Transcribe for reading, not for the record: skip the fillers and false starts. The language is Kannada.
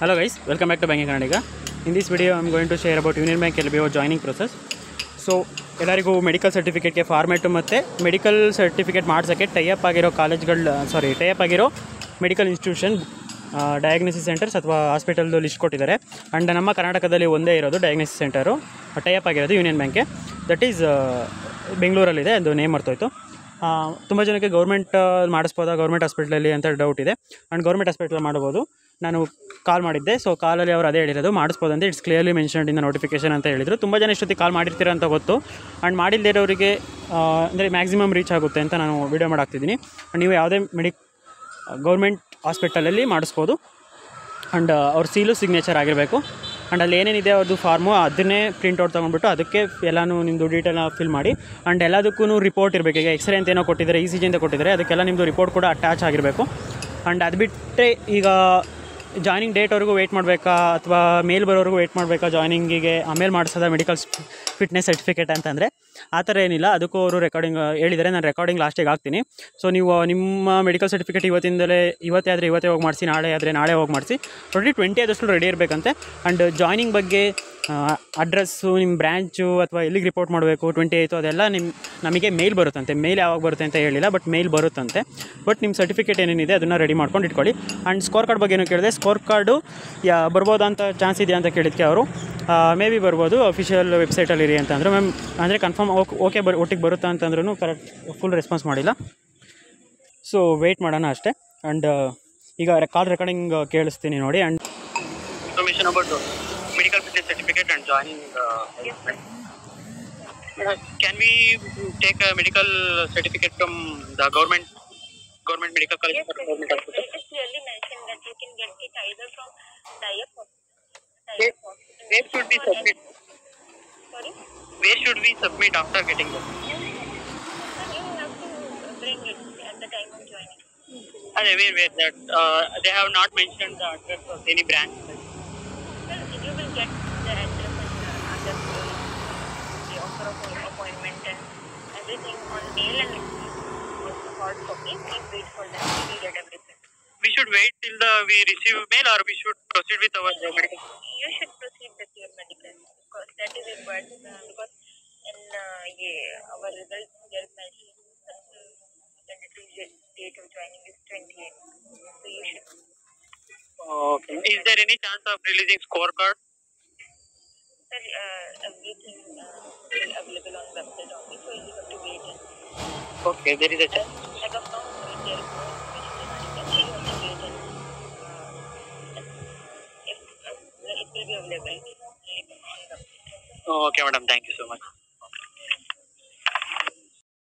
Hello guys, welcome back to Banking Kannadiga. In this video, I am going to share about Union Bank LBO joining process. So, ಎಲ್ಲರಿಗೂ ಮೆಡಿಕಲ್ ಸರ್ಟಿಫಿಕೇಟ್ಗೆ ಫಾರ್ಮೆಟು ಮತ್ತು ಮೆಡಿಕಲ್ ಸರ್ಟಿಫಿಕೇಟ್ ಮಾಡ್ಸೋಕ್ಕೆ ಟೈಅಪ್ ಆಗಿರೋ ಟೈಅಪ್ ಆಗಿರೋ ಮೆಡಿಕಲ್ ಇನ್ಸ್ಟಿಟ್ಯೂಷನ್ ಡಯಾಗ್ನೋಸಿಸ್ ಸೆಂಟರ್ಸ್ ಅಥವಾ ಹಾಸ್ಪಿಟಲ್ದು ಲಿಸ್ಟ್ ಕೊಟ್ಟಿದ್ದಾರೆ. ಆ್ಯಂಡ್ ನಮ್ಮ ಕರ್ನಾಟಕದಲ್ಲಿ ಒಂದೇ ಇರೋದು ಡಯಾಗ್ನೋಸಿಸ್ ಸೆಂಟರು ಟೈಅಪ್ ಆಗಿರೋದು ಯೂನಿಯನ್ ಬ್ಯಾಂಕ್ಗೆ. ದಟ್ ಈಸ್ ಬೆಂಗಳೂರಲ್ಲಿದೆ, ಅದು ನೇಮ್ ಮರ್ತೋಯ್ತು. ತುಂಬ ಜನಕ್ಕೆ ಗೌರ್ಮೆಂಟ್ ಮಾಡಿಸ್ಬೋದಾ, ಗೌರ್ಮೆಂಟ್ ಹಾಸ್ಪಿಟ್ಲಲ್ಲಿ ಅಂತ ಡೌಟ್ ಇದೆ. ಆ್ಯಂಡ್ ಗೌರ್ಮೆಂಟ್ ಹಾಸ್ಪಿಟ್ಲ್ ಮಾಡ್ಬೋದು. ನಾನು ಕಾಲ್ ಮಾಡಿದ್ದೆ, ಸೊ ಕಾಲಲ್ಲಿ ಅವರು ಅದೇ ಹೇಳಿರೋದು ಮಾಡಿಸ್ಬೋದು ಅಂತ. It's clearly mentioned in the notification ಅಂತ ಹೇಳಿದರು. ತುಂಬ ಜನ ಇಷ್ಟೊತ್ತಿಗೆ ಕಾಲ್ ಮಾಡಿರ್ತೀರ ಅಂತ ಗೊತ್ತು. ಆ್ಯಂಡ್ ಮಾಡಿಲ್ಲದಿರೋರಿಗೆ ಅಂದರೆ ಮ್ಯಾಕ್ಸಿಮಮ್ ರೀಚ್ ಆಗುತ್ತೆ ಅಂತ ನಾನು ವೀಡಿಯೋ ಮಾಡಾಕ್ತಿದ್ದೀನಿ. ನೀವು ಯಾವುದೇ ಗೌರ್ಮೆಂಟ್ ಹಾಸ್ಪಿಟಲಲ್ಲಿ ಮಾಡಿಸ್ಬೋದು. ಆ್ಯಂಡ್ ಅವ್ರ ಸೀಲು ಸಿಗ್ನೇಚರ್ ಆಗಿರಬೇಕು. ಆ್ಯಂಡ್ ಅಲ್ಲಿ ಏನೇನಿದೆ ಅವ್ರದ್ದು ಫಾರ್ಮು ಅದನ್ನೇ ಪ್ರಿಂಟ್ಔಟ್ ತೊಗೊಂಡ್ಬಿಟ್ಟು ಅದಕ್ಕೆ ಎಲ್ಲನೂ ನಿಮ್ಮದು ಡೀಟೇಲ್ನ ಫಿಲ್ ಮಾಡಿ. ಆ್ಯಂಡ್ ಎಲ್ಲದಕ್ಕೂ ರಿಪೋರ್ಟ್ ಇರಬೇಕು. ಈಗ ಎಕ್ಸ್ರೇ ಅಂತ ಏನೋ ಕೊಟ್ಟಿದ್ದಾರೆ, ECG ಅಂತ ಕೊಟ್ಟಿದ್ದಾರೆ, ಅದಕ್ಕೆಲ್ಲ ನಿಮ್ಮದು ರಿಪೋರ್ಟ್ ಕೂಡ ಅಟ್ಯಾಚ್ ಆಗಿರಬೇಕು. ಆ್ಯಂಡ್ ಅದು ಬಿಟ್ಟರೆ ಈಗ ಜಾಯ್ನಿಂಗ್ ಡೇಟ್ವರೆಗೂ ವೆಯ್ಟ್ ಮಾಡಬೇಕಾ ಅಥವಾ ಮೇಲ್ ಬರೋವರೆಗೂ ವೆಯ್ಟ್ ಮಾಡಬೇಕಾ ಜಾಯ್ನಿಂಗಿಗೆ, ಆಮೇಲೆ ಮಾಡಿಸೋದ ಮೆಡಿಕಲ್ ಫಿಟ್ನೆಸ್ ಸರ್ಟಿಫಿಕೇಟ್ ಅಂತಂದರೆ ಆ ಥರ ಏನಿಲ್ಲ. ಅದಕ್ಕೂ ಅವರು ರೆಕಾರ್ಡಿಂಗ್ ಹೇಳಿದ್ದಾರೆ. ನಾನು ರೆಕಾರ್ಡಿಂಗ್ ಲಾಸ್ಟಿಗೆ ಹಾಕ್ತೀನಿ. ಸೊ ನೀವು ನಿಮ್ಮ ಮೆಡಿಕಲ್ ಸರ್ಟಿಫಿಕೇಟ್ ಇವತ್ತೇ ಹೋಗಿ ಮಾಡಿಸಿ, ನಾಳೆ ಹೋಗಿ ಮಾಡಿಸಿ. 20 ಆದಷ್ಟು ರೆಡಿ ಇರಬೇಕಂತೆ. ಆ್ಯಂಡ್ ಜಾಯ್ನಿಂಗ್ ಬಗ್ಗೆ ಅಡ್ರೆಸ್ಸು, ನಿಮ್ಮ ಬ್ರ್ಯಾಂಚು ಅಥವಾ ಎಲ್ಲಿಗೆ ರಿಪೋರ್ಟ್ ಮಾಡಬೇಕು 28 ಅದೆಲ್ಲ ನಮಗೆ ಮೇಲ್ ಬರುತ್ತಂತೆ. ಮೇಲ್ ಯಾವಾಗ ಬರುತ್ತೆ ಅಂತ ಹೇಳಿಲ್ಲ, ಬಟ್ ಮೇಲ್ ಬರುತ್ತಂತೆ. ಬಟ್ ನಿಮ್ಮ ಸರ್ಟಿಫಿಕೇಟ್ ಏನೇನಿದೆ ಅದನ್ನು ರೆಡಿ ಮಾಡ್ಕೊಂಡು ಇಟ್ಕೊಳ್ಳಿ. ಆ್ಯಂಡ್ ಸ್ಕೋರ್ ಕಾರ್ಡ್ ಬಗ್ಗೆ ಏನೋ ಕೇಳಿದೆ. ಸ್ಕೋರ್ ಕಾರ್ಡು ಬರ್ಬೋದಾ ಅಂತ ಚಾನ್ಸ್ ಇದೆಯಾ ಅಂತ ಕೇಳಿದ್ದಕ್ಕೆ ಅವರು ಮೇ ಬಿ ಬರ್ಬೋದು, ಅಫಿಷಿಯಲ್ ವೆಬ್ಸೈಟಲ್ಲಿ ಇರಿ ಅಂತಂದರು. ಅಂದರೆ ಕನ್ಫರ್ಮ್ ಓಕೆ ಒಟ್ಟಿಗೆ ಬರುತ್ತಾ ಅಂತಂದ್ರೂ ಕರೆಕ್ಟ್ ಫುಲ್ ರೆಸ್ಪಾನ್ಸ್ ಮಾಡಿಲ್ಲ. ಸೊ ವೆಯ್ಟ್ ಮಾಡೋಣ ಅಷ್ಟೇ. ಆ್ಯಂಡ್ ಈಗ ಕಾಲ್ ರೆಕಾರ್ಡಿಂಗ್ ಕೇಳಿಸ್ತೀನಿ ನೋಡಿ. And information about medical fitness certificate and joining can we take a medical certificate from the government medical college? Yes, or government hospital? It is clearly mentioned that you can get it either from TIAP hospital. Where should we submit? Sorry? Where should we submit after getting that? You have to bring it at the time of joining. And where that they have not mentioned the address of any branch. You will get the address and address, the offer of appointment and everything on mail and also hard copy. Please wait for that. We will get everything. We should wait till we receive mail, or we should proceed with our medical? You should proceed with your medical because that is required because in our results there is mentioned that the date of joining is 28. So you should. Okay. Is there any chance of releasing scorecard? Sir, everything is available on the website only, so you have to wait. Okay, there is a chance. As of now, there is no information regarding that, so you have to wait and if it will be available on the website. Okay, madam. Thank you so much.